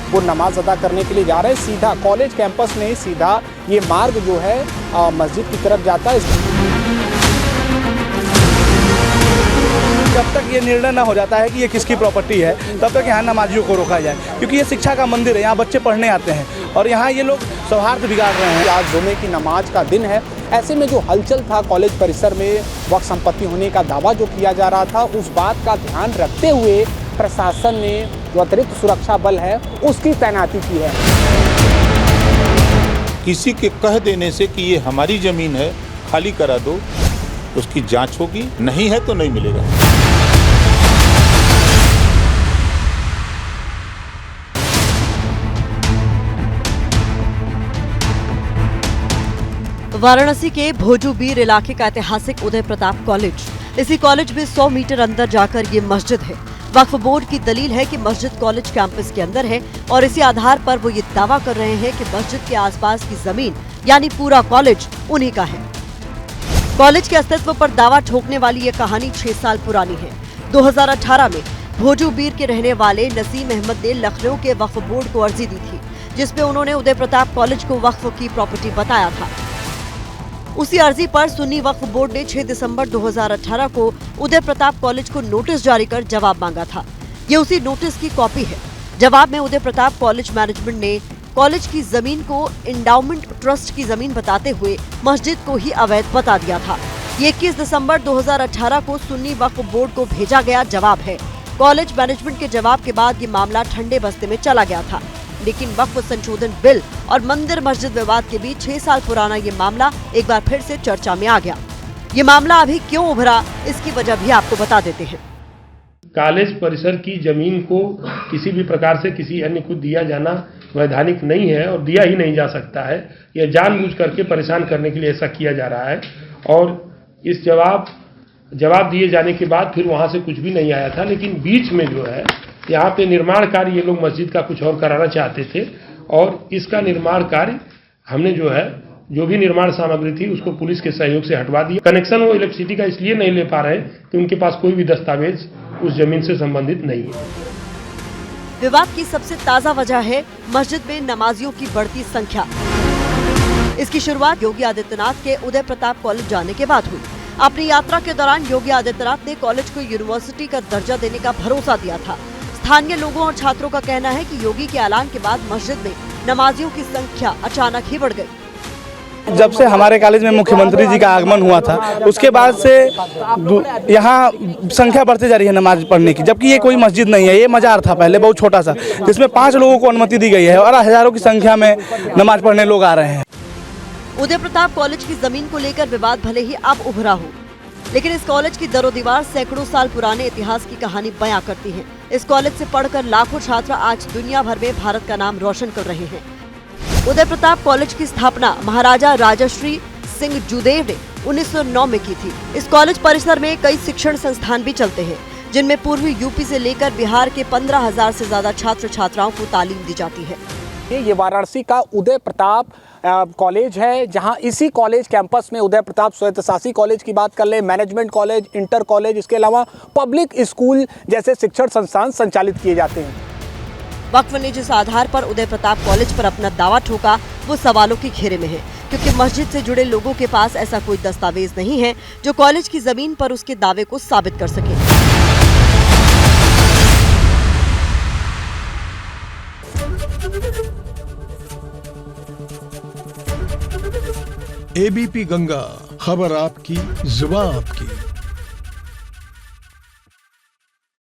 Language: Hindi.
वो नमाज अदा करने के लिए जा रहे हैं। सीधा कॉलेज कैंपस में सीधा ये मार्ग जो है मस्जिद की तरफ जाता है। जब तक ये निर्णय न हो जाता है कि ये किसकी प्रॉपर्टी है, तब तक यहाँ नमाजियों को रोका जाए, क्योंकि ये शिक्षा का मंदिर है, यहाँ बच्चे पढ़ने आते हैं और यहाँ ये लोग सौहार्द बिगाड़ रहे हैं। आज जुमे की नमाज का दिन है, ऐसे में जो हलचल था कॉलेज परिसर में वक्फ संपत्ति होने का दावा जो किया जा रहा था, उस बात का ध्यान रखते हुए प्रशासन ने जो अतिरिक्त सुरक्षा बल है उसकी तैनाती की है। किसी के कह देने से कि ये हमारी ज़मीन है, खाली करा दो, उसकी जांच होगी, नहीं है तो नहीं मिलेगा। वाराणसी के भोजूबीर इलाके का ऐतिहासिक उदय प्रताप कॉलेज, इसी कॉलेज में 100 मीटर अंदर जाकर ये मस्जिद है। वक्फ बोर्ड की दलील है कि मस्जिद कॉलेज कैंपस के अंदर है और इसी आधार पर वो ये दावा कर रहे हैं कि मस्जिद के आसपास की जमीन यानी पूरा कॉलेज उन्हीं का है। कॉलेज के अस्तित्व पर दावा ठोकने वाली ये कहानी 6 साल पुरानी है। 2018 में भोजूबीर के रहने वाले नसीम अहमद ने लखनऊ के वक्फ बोर्ड को अर्जी दी थी, जिसमें उन्होंने उदय प्रताप कॉलेज को वक्फ की प्रॉपर्टी बताया था। उसी अर्जी पर सुन्नी वक्फ बोर्ड ने 6 दिसंबर 2018 को उदय प्रताप कॉलेज को नोटिस जारी कर जवाब मांगा था। ये उसी नोटिस की कॉपी है। जवाब में उदय प्रताप कॉलेज मैनेजमेंट ने कॉलेज की जमीन को इंडाउमेंट ट्रस्ट की जमीन बताते हुए मस्जिद को ही अवैध बता दिया था। ये 21 दिसंबर 2018 को सुन्नी वक्फ बोर्ड को भेजा गया जवाब है। कॉलेज मैनेजमेंट के जवाब के बाद ये मामला ठंडे बस्ते में चला गया था, लेकिन वक्फ संशोधन बिल और मंदिर मस्जिद विवाद के बीच 6 साल पुराना ये मामला एक बार फिर से चर्चा में आ गया। ये मामला अभी क्यों उभरा, इसकी वजह भी आपको बता देते हैं। कॉलेज परिसर की जमीन को किसी भी प्रकार से किसी अन्य को दिया जाना वैधानिक नहीं है और दिया ही नहीं जा सकता है। यह जानबूझ करके परेशान करने के लिए ऐसा किया जा रहा है। और इस जवाब दिए जाने के बाद फिर वहां से कुछ भी नहीं आया था, लेकिन बीच में जो है यहाँ पे निर्माण कार्य ये लोग मस्जिद का कुछ और कराना चाहते थे और इसका निर्माण कार्य हमने जो भी निर्माण सामग्री थी उसको पुलिस के सहयोग से हटवा दिया। कनेक्शन वो इलेक्ट्रिसिटी का इसलिए नहीं ले पा रहे कि उनके पास कोई भी दस्तावेज उस जमीन से संबंधित नहीं है। विवाद की सबसे ताजा वजह है मस्जिद में नमाजियों की बढ़ती संख्या। इसकी शुरुआत योगी आदित्यनाथ के उदय प्रताप कॉलेज जाने के बाद हुई। अपनी यात्रा के दौरान योगी आदित्यनाथ ने कॉलेज को यूनिवर्सिटी का दर्जा देने का भरोसा दिया था। स्थानीय लोगों और छात्रों का कहना है कि योगी के ऐलान के बाद मस्जिद में नमाजियों की संख्या अचानक ही बढ़ गई। जब से हमारे कॉलेज में मुख्यमंत्री जी का आगमन हुआ था, उसके बाद से यहाँ संख्या बढ़ती जा रही है नमाज पढ़ने की, जबकि ये कोई मस्जिद नहीं है। ये मजार था पहले बहुत छोटा सा, जिसमें 5 लोगों को अनुमति दी गई है और हजारों की संख्या में नमाज पढ़ने लोग आ रहे हैं। उदय प्रताप कॉलेज की जमीन को लेकर विवाद भले ही अब उभरा हो, लेकिन इस कॉलेज की दरोदीवार सैकड़ों साल पुराने इतिहास की कहानी बयां करती है। इस कॉलेज से पढ़कर लाखों छात्र आज दुनिया भर में भारत का नाम रोशन कर रहे हैं। उदय प्रताप कॉलेज की स्थापना महाराजा राजश्री सिंह जुदेव ने 1909 में की थी। इस कॉलेज परिसर में कई शिक्षण संस्थान भी चलते हैं, जिनमें पूर्वी यूपी से लेकर बिहार के 15,000 से ज्यादा छात्र छात्राओं को तालीम दी जाती है। ये वाराणसी का उदय प्रताप कॉलेज है, जहां इसी कॉलेज कैंपस में उदय प्रताप स्वायत्तशासी कॉलेज की बात कर ले, मैनेजमेंट कॉलेज, इंटर कॉलेज, इसके अलावा पब्लिक स्कूल जैसे शिक्षण संस्थान संचालित किए जाते हैं। वक्फ ने जिस आधार पर उदय प्रताप कॉलेज पर अपना दावा ठोका वो सवालों के घेरे में है, क्योंकि मस्जिद से जुड़े लोगों के पास ऐसा कोई दस्तावेज नहीं है जो कॉलेज की जमीन पर उसके दावे को साबित कर सके। एबीपी गंगा, खबर आपकी, जुबान आपकी।